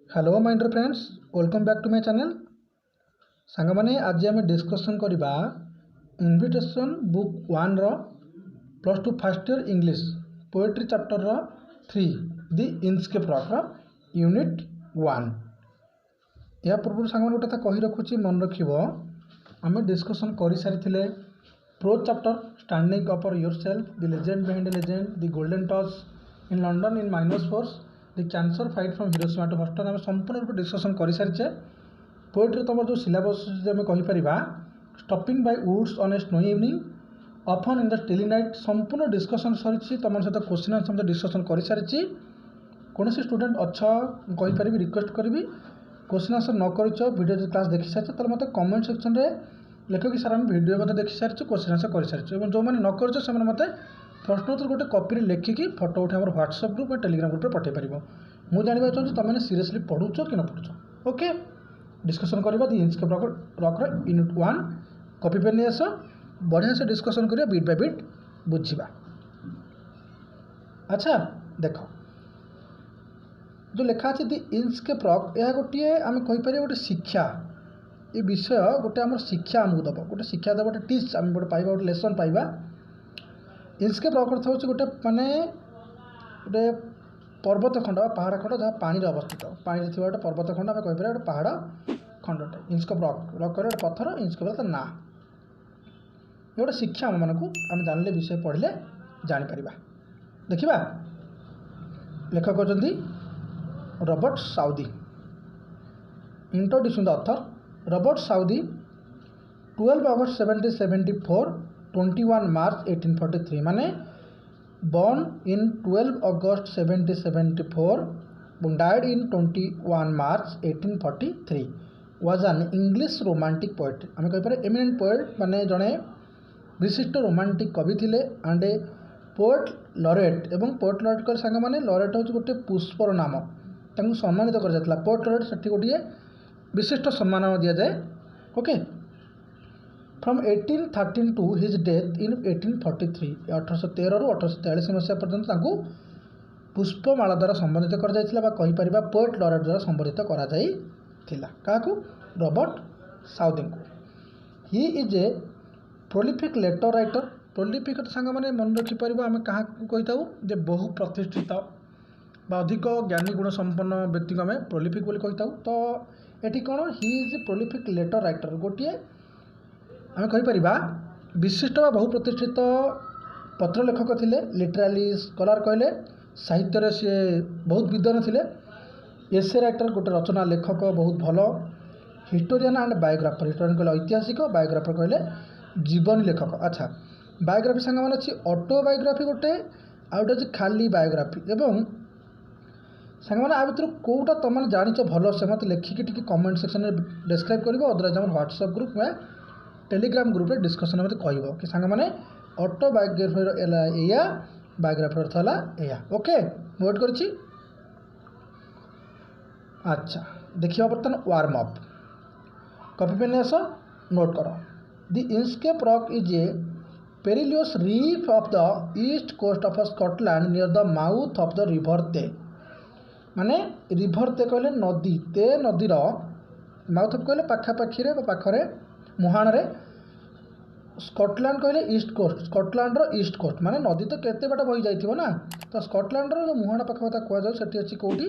Hello my dear friends, welcome back to my channel. सांग माने आज आम डिस्कसन करवा इनविटेशन बुक 1 रो plus two first year English poetry chapter रो 3 दि इंस्केप रॉक रो यूनिट 1। या पूर्व सांग माने गोटे कही रखुची मन रखिबो आम डिस्कसन कर सारी prose chapter standing up for yourself, the legend behind the legend, the golden touch in London in minus fours, the cancer fight from Hiroshima to Houston आम संपूर्ण रूप डिस्कसन कर सारी। पोएट्री तुम जो सिलेबस आम कहीपर stopping by woods on a snow evening often in the stilly night संपूर्ण डिस्कसन सरी तुम सहित क्वेश्चन आंसर डिस्कसन कर सारी। कौन स्टूडेंट अच्छा कहीपर रिक्वेस्ट करी क्वेश्चन आंसर न कर वीडियो क्लास देखी सारी तो मतलब कमेंट सेक्शन में लिख कि सार आम वीडियो मतलब देखी सारी क्वेश्चन आंसर कर सारी। जो मैंने न कर मतलब प्रश्नोत्तर गोटे कॉपी लिखिकी फोटो उठे व्हाट्सएप ग्रुप और टेलीग्राम ग्रुप में पठे पार। मुझे जानवा चाहिए तुमने सीरियसली पढ़ुच कि न पढ़ुच। ओके, डिस्कसन करवा the Inchcape Rock unit 1 copy pen नहीं आस बढ़िया से डिस्कसन करिया बिट बाय बिट बुझा। अच्छा देख जो लिखा अच्छे द इंस्केप रॉक यह गोटे आम कहीपर गोटे शिक्षा ये विषय गोटे आम शिक्षा आमको दब गोटे शिक्षा दब गोटे टीच आम गोटे पाइबा गोटे लेसन पाइबा। इंस्केप रॉक अर्थ हूँ गोटे माने गोटे पर्वत खंड पहाड़ खंड जहाँ पानी अवस्थित पानी थी गोटे पर्वत खंड आम कहीपर गोटे पहाड़ खंडटे इंस्केप रॉक रॉक कर गोटे पत्थर इंस्केप ना ये गोटे शिक्षा आम मानक आम जानले विषय पढ़ले जापर। देखा लेखक होती Robert Southey. Introducing the author Robert Southey 12 August 1774 21 March 1843 माने born in 12 August 1774 died in 21 March 1843 was an English romantic poet। आम कहीपर एमिनेंट पोएट माने जड़े विशिष्ट रोमांटिक कवि थिले एंड ए पोएट लॉरेट एवं पोएट लॉरेट कर सांग माने लॉरेट हूँ गोटे पुष्पर नाम तांको सम्मानित कर जाता पोएट लॉरेट से गोटे विशिष्ट सम्मान दि जाए। Okay, from 1813 to his death in 1843 1813 रु 1843 मसीहा पर्यंत पुष्पमाला द्वारा संबोधित कर पोएट लॉरेट द्वारा संबोधित क्या रॉबर्ट साउदी को। He is a prolific letter writer. Prolific सांग मैंने मन रखिपर आम क्या कही जे बहु प्रतिष्ठित अधिक ज्ञानी गुण संपन्न व्यक्ति को आम प्रोलिफिक बोली कही तो ये कौन he is prolific letter writer गोटे आम कहीपर विशिष्ट बहु प्रतिष्ठित पत्र लेखक थे लिटराली स्कॉलर कहले साहित्य सी बहुत विद्वान थे। एसे राइटर गोटे रचना लेखक बहुत भल हिस्टोरियन एंड बायोग्राफर हिस्टोरियन कहले ऐतिहासिक बायोग्राफर कहले जीवन लेखक। अच्छा बायोग्राफी सांग मान अच्छी ऑटोबायोग्राफी गोटे आउटे खाली बायोग्राफी एवं सांग मैंने आ भर कौटा तुम जाच भल से मत लिखिकी कमेंट सेक्शन में डिस्क्राइब कर अदरवाइज आम व्हाट्सएप ग्रुप में टेलीग्राम ग्रुप में डिस्कसन मत कह कि सांग मैंने ऑटोबायोग्राफी या बायोग्राफी अर्थ है या। ओके वेट कर। अच्छा देखिए बर्तमान वार्म अप कॉपी पेन आस नोट कर the Inchcape Rock is a perilous reef off the east coast of Scotland near the mouth of the river Tay माने रिवर ते कहले नदी ते नदीर माउथ ऑफ कहले पाखापाखी पाखरे मुहाण रे स्कॉटलैंड कहले east coast Scotland east coast माने नदी तो केते बाट बही जाइथिबो ना तो स्कॉटलैंड जो मुहाण पाखा कह जाऊ सेठी अछि कोठी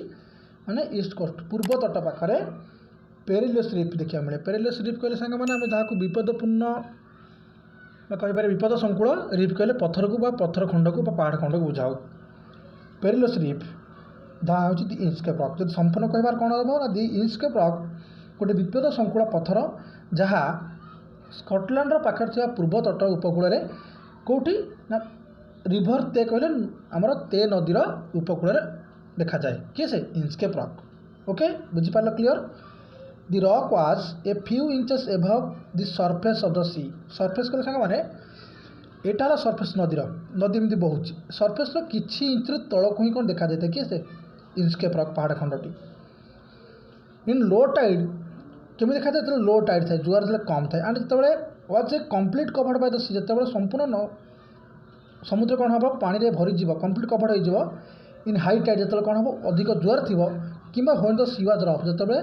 माने ईस्ट कोस्ट पूर्व तट पाखरे पेरिलियस रीफ देखा मिले। पेरिलियस रीफ कहले सांग माने आम जहाँ विपदपूर्ण कहीपर विपद संकुल रीफ कहले पत्थर को पत्थर खंड को पहाड़ खंड को बुझाऊ। पेरिलियस रीफ जहाँ हूँ दि इंस्केप रॉक जो संपूर्ण कहार कौन हम ना दि इंस्केप रॉक गोटे विपद संकुल पत्थर जहाँ स्कॉटलैंड पाखे थी पूर्व तट उपकूल कौटी ना रिभर ते कहले आमर ते नदीर उपकूल देखा जाए किए से इंस्केप रॉक। ओके बुझीपार clear. The rock was a few inches above the surface of the sea. Surface कहले सांग माने एटार सरफेस नदीर नदी एमती बहुत सरफेस किछि इंच तल को ही कौन देखा जाए किए से इंस्केप रॉक पहाड़ खंडटी। इन लो टाइड केमी देखा जाए लो टाइड थाए जुआर जो कम थाए एंड जो was a complete covered by the sea जो संपूर्ण समुद्र कौन हम पानी भरीज कम्प्लीट कवर्ड हो इन हाई टाइड जो कौन हम अधिक जुआर थी किंबा when the sea was rough जो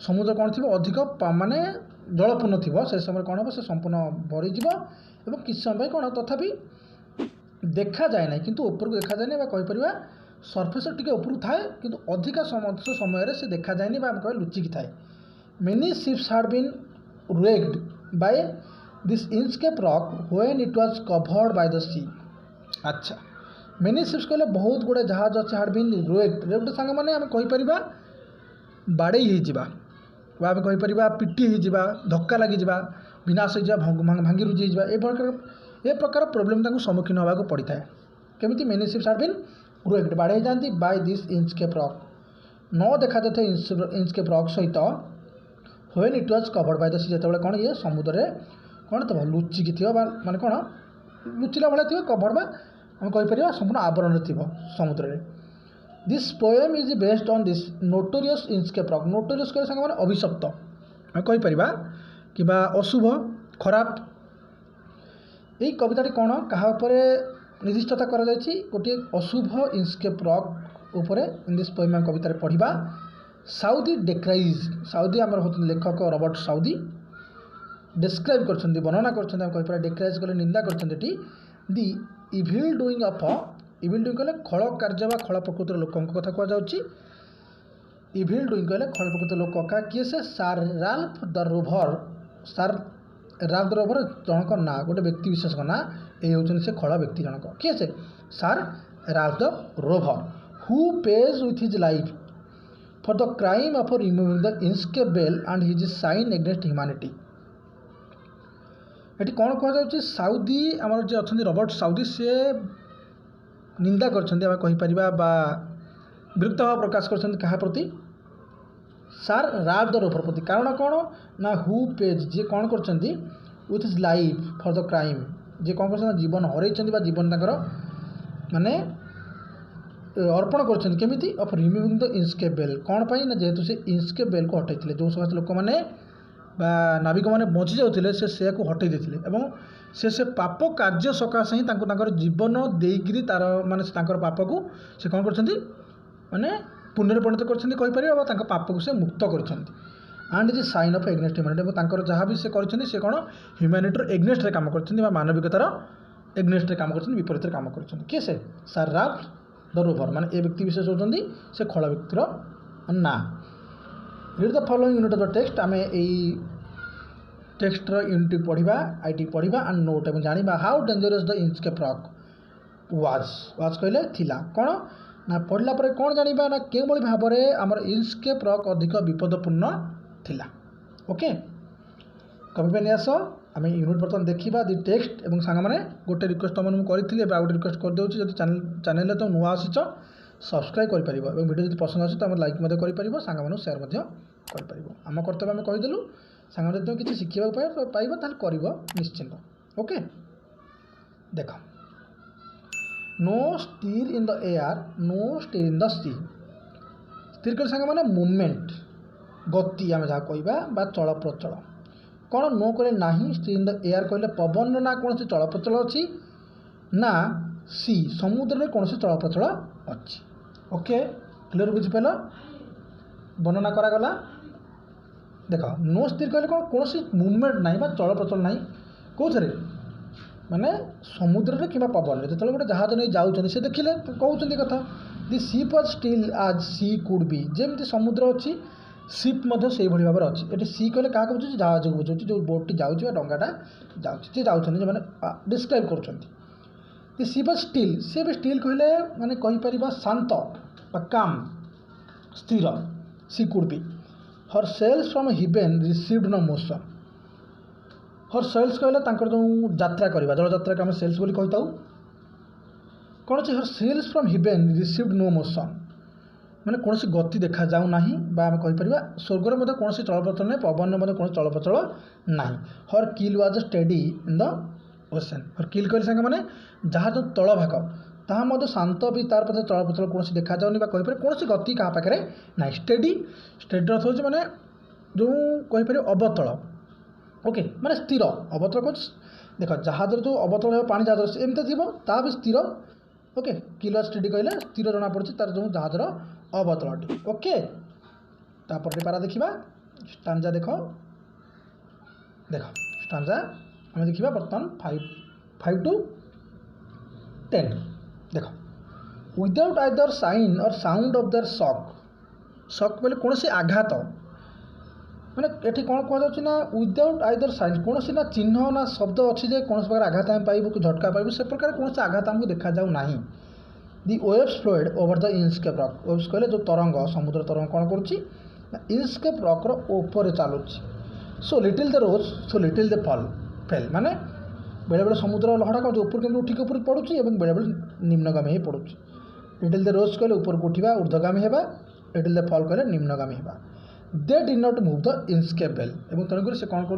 समुद्र कौन थी अधिक माने जलपूर्ण थी से समय कौन हम से संपूर्ण भरीज और किसी समय कौन तथापि देखा जाए ना किंतु ऊपर को देखा जाए ना कहीपर सरफेस टी ऊपर थाए कि अधिका समय से देखा जाए कह लुचिकी थाए many ships had been wrecked by this Inkscape rock when it was covered by the sea। अच्छा मेनी शिप्स कहले बहुत गुड़े जहाज अच्छे हाड बीन wrecked सांग मैंने आम कहीपर बाड़े आम कहीपर पिटी हो धक्का लगी विनाश हो भांगी रुझी ए प्रकार प्रोब्लेम सम्मुखीन होगा पड़ी था केमी many ships had been wrecked बाड़े जाती बाय दिस Inkscape rock न देखा जाता Inkscape rock सहित when it was covered by the sea जो कौन ये समुद्र कौन तो लुचिकी थी माने कौन लुचिला भाई थी कवर्ड बा आम कहीपर संपूर्ण आवरण थी समुद्र में। This poem is based on this notorious Inkscape rock notorious कह सांग मैंने अभिशप्त आम कहीपर कि अशुभ खराब यही कविताटी कौन क्या निर्दिष्टता कर गोटे अशुभ Inkscape rock उपरे इन दिस पोएम आम कवितार पढ़ा साउदी डेक्राइज साउदी आम होते लेखक रॉबर्ट साउदी डिस्क्राइब कर वर्णना कर डेक्राइज कले निंदा कर the evil doing of evil doing कहले खल कार्य खल प्रकृतिर लोकों कथा कहुच्छी इविल डुईंग कहले खल प्रकृतिर लोक क्या किए से सार राल्फ द रोभर सार राल्फ द रोभर जनक ना गोटे व्यक्ति विशेष ना ये हूँ से खल व्यक्ति जनक किए से सार Ralph the Rover who page with his life for the crime of removing the Inkscape bell and his sign against humanity। ये कौन कहुच्छे साउदी आमर जो अच्छा रॉबर्ट साउदी से निंदा कहीपर विरक्त भाव प्रकाश कर प्रति सार राल्फ द रोभर प्रति कारण कौन ना हु पेज जी कौन कर with his life for the crime जी कौन कर जीवन हर जीवन माने अर्पण करमी of removing the Inkscape bell कौन पाई ना जेहेतु से Inkscape bell को हटाई जो समस्त लोक मैंने नाविक मैंने बची जाते से हटाई देते से पाप कार्य सकाशे ही जीवन देकर तार मानने पाप को से कौन कर माने पुण्य परिणत कर पाप को से मुक्त कर and is sine of against humanity जहाँ भी से कौन ह्यूमैनिटी एग्नेस्ट काम कर मानविकतार एग्नेस्ट काम कर विपरीत काम कर किए से सार राल्फ द रोभर माने ए व्यक्ति विशेष होती से खल व्यक्तिर ना। Read the following unit of the text आम यही टेक्स्टर यूनिट पढ़ा आईटी पढ़ा एंड नोट और जाना how dangerous the Inkscape rock was कहले थिला कौन ना पढ़ला पर कौन जाना ना के भाव में आमर Inkscape rock अधिक विपदपूर्ण थिला। ओके कभी पे नहीं आस आम यूनिट बर्तमान देखा दि टेक्स्ट और सांग मैंने गोटे रिक्वेस्ट तुम करी गोटे रिक्वेस्ट कर दूसरी जब चैनल तुम नुआ आसीच सब्सक्राइब कर वीडियो जो पसंद आसे तो लाइक कर सांग मान सेयार कर आम कर्तव्य आम कहीदेलु सांग तुम किसी शिखा पाइब कर निश्चिंत। ओके देख no steer in the air no steer in the sea स्थिर कर सांग मैंने मुवमेंट गति आम जहाँ कह चल प्रचल कौन नो कहे ना स्टीर इन द एयर कहले पवन ना कौन से चल प्रचल अच्छी ना सी समुद्र में कौन से चल प्रचल अच्छी। ओके क्लियर बुझिपाल वर्णना करागला देख नो स्थिर कहले कौन कौन सी मुवमेंट ना चल प्रचल ना कौन माने समुद्र में कि पवन में जो गोटे जहाज नहीं जाऊँ से देखिले कहते कथा दि शिप वाज स्टिल आज सी कुड बी जमी समुद्र अच्छी शिप से भाव में अच्छी ये सी कहले क्या बुझे जहाज को बुझे जो बोटी जाऊँगी डंगाटा जाऊँगी जाऊँ जो मैंने डिस्क्राइब कर शिप स्टिल सी भी स्टिल कहले माने कहीपर शांत काम स्थिर sea could be her sails from heaven received no motion her sails कहले जो यात्रा करवा जल यात्रा को आम सेल्स बोली कही कौन अच्छे her sails from heaven received no motion मैंने कौन गति देखा जाऊ ना आम कहीपर स्वर्गर में कौन चलप्रचल ना पवन में कौन चलप्रचल ना her keel was steady in the ocean her keel कहले सांगे मैंने जहाँ जो तल भाग ताहा शांत भी तार पथ चलप्रचल कौन देखा जाऊनी कहीपर कौन गति क्या पाखे ना स्टेडी स्टेडी अर्थ हो मैंने जो कहीपर अवतल ओके माने स्थिर अवतल कौन देख जहाज जो अवतल पानी जहाज एमती थी ता भी स्थिर ओके किल स्टेडी कहले स्थिर जना पड़ी तार जो जहाजर अवतलटी। ओके तापर पारा देखा स्टांजा देख स्टांजा आम देखा बर्तमान 5 to 10 देख विदाउट आइदर साइन और साउंड ऑफ देयर शॉक बोले कौन सी आघात मैंने ये कौन कहुच्छे ना विदाउट आइदर साइन कौन सी ना चिन्ह ना शब्द अच्छी जे कौन प्रकार आघात आम पाइबू कि झटका पाइबू से प्रकार कौन सी आघात आमको देखा जाऊ ना। The waves flowed over the Inchcape rock waves कहले जो तरंग समुद्र तरंग कौन करुच्ची इनस्केप रॉक ऊपर चलुच्छी so little the rose so little the fell माने बेले बेले समुद्र लहड़ा का जो ऊपर के उठिक ऊपर पड़ुची बेले बेले निम्नगामी ही पड़ुची। लिटिल द रोज कहले ऊपर को उठा ऊर्ध्वगामी होगा लिटिल द फल कहले निम्नगामी होगा। They did not move the Inchcape bell एवं तेणुक से कौन कर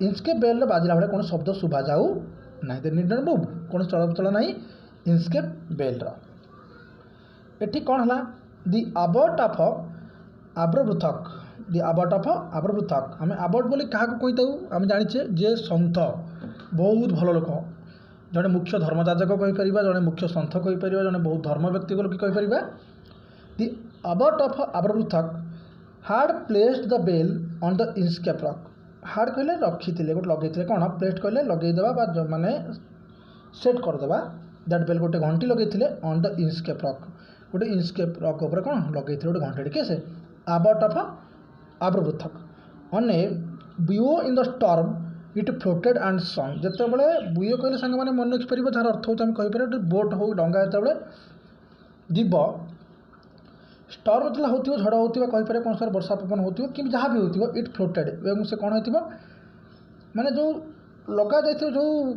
इनस्केप बेल बाजिला भाई कौन शब्द शुभा जाऊ ना दे डिड नॉट मूव कौन चलचल ना इनस्केप बेल एठी कौन है दि abbot of आब्रवृथक the abbot of आब्रवृथक आम आबर्ट बोले क्या कही आम जाचे जे सन्थ बहुत भल लोक जड़े मुख्य धर्मजाजक कहीपर जड़े मुख्य सन्थ कहीपर जड़े बहुत धर्म व्यक्ति लोक कहीपर the abbot of Aberbrothok hard placed the bell on the Inchcape rock hard कहले रखी गोटे लगे कौन प्लेस्ड कहले लगेदेवा माने सेट करदेवा दैट बेल गोटे घंटी लगे ऑन द इनस्केप रॉक गोटे इनस्केप रॉक उपर कौन लगे गोटे घंटी के से abbot of Aberbrothok on a buoy in the storm it floated and song जिते बड़े बुओ कहले सांग मैंने मन रखिपर जार अर्थ हो कहीपर बोट हो डंगा जिते जीव स्टॉर्म जो होती झड़ होती कहीपर कौन सर वर्षा पवन होती कि जहाँ भी हो इट फ्लोटेड एवं से कौन हो माने जो लगा जाए जो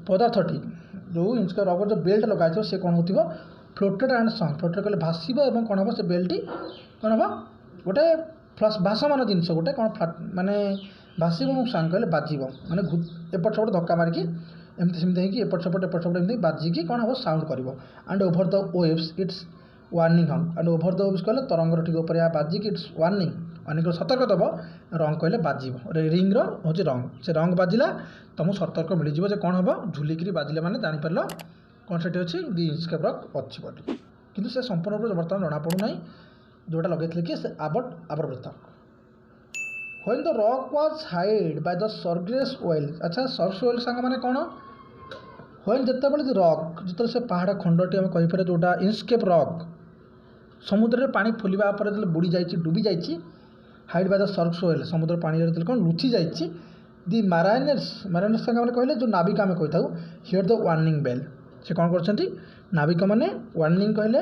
पदार्थटी जो इनस्केप रॉक जो बेल्ट लगा से कौन हो फ्लोटेड एंड सॉन्ग फ्लोटेड कहले भाषिब और कौन हम से बेल्टी कौन हम गोटे फ्लस भाषमान जिनस गोटे कौन माने भाषिब सांग कहले बाजिब माने एपट सेपट धक्का मारिकी एमती सेमती होगी एपट सेपट एमती बाजिकी कौन हम साउंड कर and over the waves it's warning hung and over the waves कहले तरंगर ठीक ऊपर बाजिकी इट्स वार्निंग सतर्क दब रंग कहले बाजिब रिंग हूँ रंग से रंग बाजिला तुमको सतर्क मिल जाए कौन हम झुलिकी बाजिले मैंने जापर कौन से अच्छी दि इनस्केप रॉक अच्छी बोली किंतु से संपूर्ण रूप बर्तमान जना पड़ूना जोटा लगे कि abbot Aberbrothok when the rock was hid by the surge's oil अच्छा सर्स ऑयल सांग मैंने कौन व्हेन जिते रॉक जिते से पहाड़ खंडटी आम कहीपर जोटा इनस्केप रॉक समुद्र में पानी फुलवा बुड़ी जाइए डूबी जाइए हाइड बाय द सर्स ऑयल समुद्र पानी कौन लुचि जाइए दि माराइनर्स सांग मैंने कहले जो नाविक आम कही था हियर द वार्निंग बेल से कौन कर नाविक मैंने वार्निंग कहले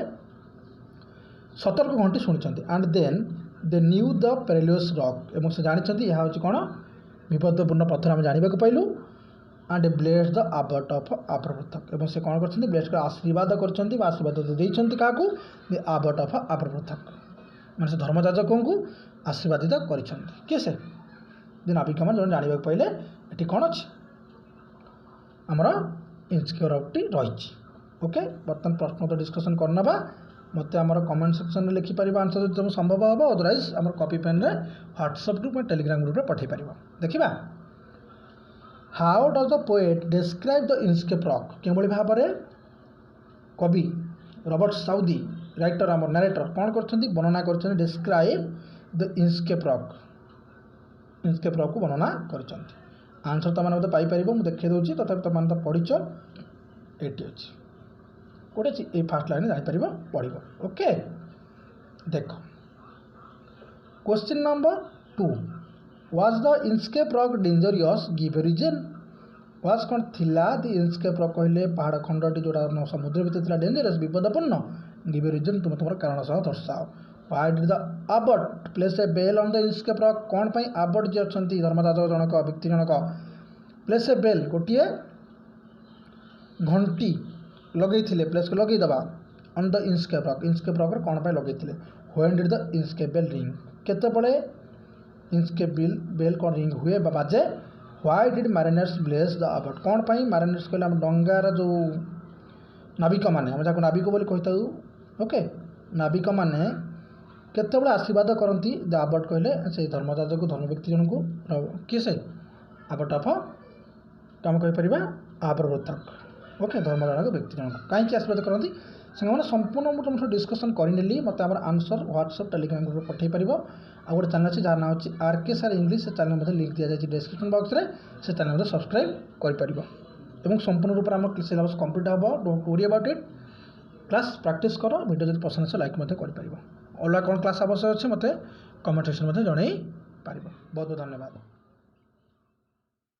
सतर्क घंटी शुणी and then they knew the perilous rock एवं से जानते यह हूँ कौन विपदपूर्ण पत्थर आम जानवा पाइलु एंड ब्लेस द आबर्ट ऑफ आब्रवृथक एवं से कौन कर ब्लेस आशीर्वाद कर आशीर्वाद देते क्या आबर्ट ऑफ आब्रवृथक मैंने से धर्मजाजकों को आशीर्वादित कर से नाविक मैंने जो जानवा पाइले ये कौन अच्छे आमर इनस्केप रॉकटी रही। ओके बर्तमान प्रश्न तो डिस्कसन करना मत आम कमेंट सेक्शन में लिखिपर आंसर जो तुम संभव हम अदरवाइज आम कॉपी पेन रे व्हाट्सएप ग्रुप टेलीग्राम ग्रुप पठे पार देखा how does the poet describe the Inchcape rock के भाव में कवि रॉबर्ट साउदी राइटर आम नरेटर कौन कर वर्णना कर डिस्क्राइब द इनस्केप रॉक को वर्णना कर आंसर तो मैंने पाइपर मुझे देखा दूसरी तथापि तुम तो पढ़ीच ये अच्छी गोटे ये फास्ट लाइन जापर पढ़ ओके देख question number 2 was the Inchcape rock dangerous give reason was कौन थिला द इनस्केप रॉक कहले पहाड़ खंडटी जोड़ा समुद्र भीतर डेंजरियस विपदपूर्ण गिव रीजन तुम तुम कारण सह दर्शाओ why did the abbot place a bell on the Inchcape rock कौन पाई आबर्ट जी अच्छा धर्मजाजक जनक व्यक्ति जनक प्लेस ए बेल गोटे घंटी लगे प्लेस को लगेदेवा ऑन द इनस्केप रॉक कौन पाई लगे when did the Inchcape bell ring केते बड़े इनस्केप बेल कौन रिंग हुए बाजे why did mariners bless the abbot कौन पाई मारिनर्स कहले हम डंगार जो नाविक मैंने हम जहाँ नाविक बोली कही था ओके नाविक मैंने केते बड़े आशीर्वाद करती द आबर्ट कहले से धर्मजाजक धर्म व्यक्ति जन को किए से आबर्ट ऑफ आम कहीपर आब्रवृथक ओके धर्मजाजक व्यक्ति जन कहीं आशीर्वाद करती सामने संपूर्ण मुझे तुम डिस्कसन करनेली मत आम आंसर व्हाट्सएप टेलीग्राम ग्रुप पठे पार आ गए चैनल अच्छे जहाँ ना अच्छी आरके सार इंग्लिश से चैनल में लिंक दि जाए डिस्क्रिप्शन बॉक्स में से चैनल सब्सक्राइब कर संपूर्ण रूप से आम सिलेबस कंप्लीट हम don't worry about it class practice कर वीडियो जो पसंद आसे लाइक कर अलग कौन क्लास आवश्यक अच्छे मत कमेंट सेक्शन में जन पार बहुत बहुत धन्यवाद।